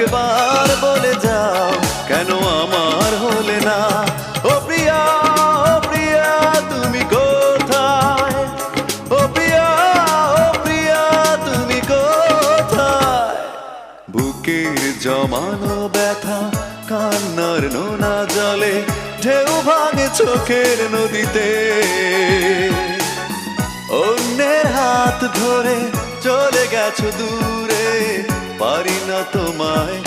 একবার বলে যাও কেন আমার হলে না। ও প্রিয়া, ও প্রিয়া তুমি কোথায়? ও প্রিয়া, ও প্রিয়া তুমি কোথায়? বুকের জমানো ব্যথা কান্নার নোনা জলে ঢেউ ভাঙে চোখের নদীতে। অন্যের হাত ধরে চলে গেছো দূরে, পারি না তোমায়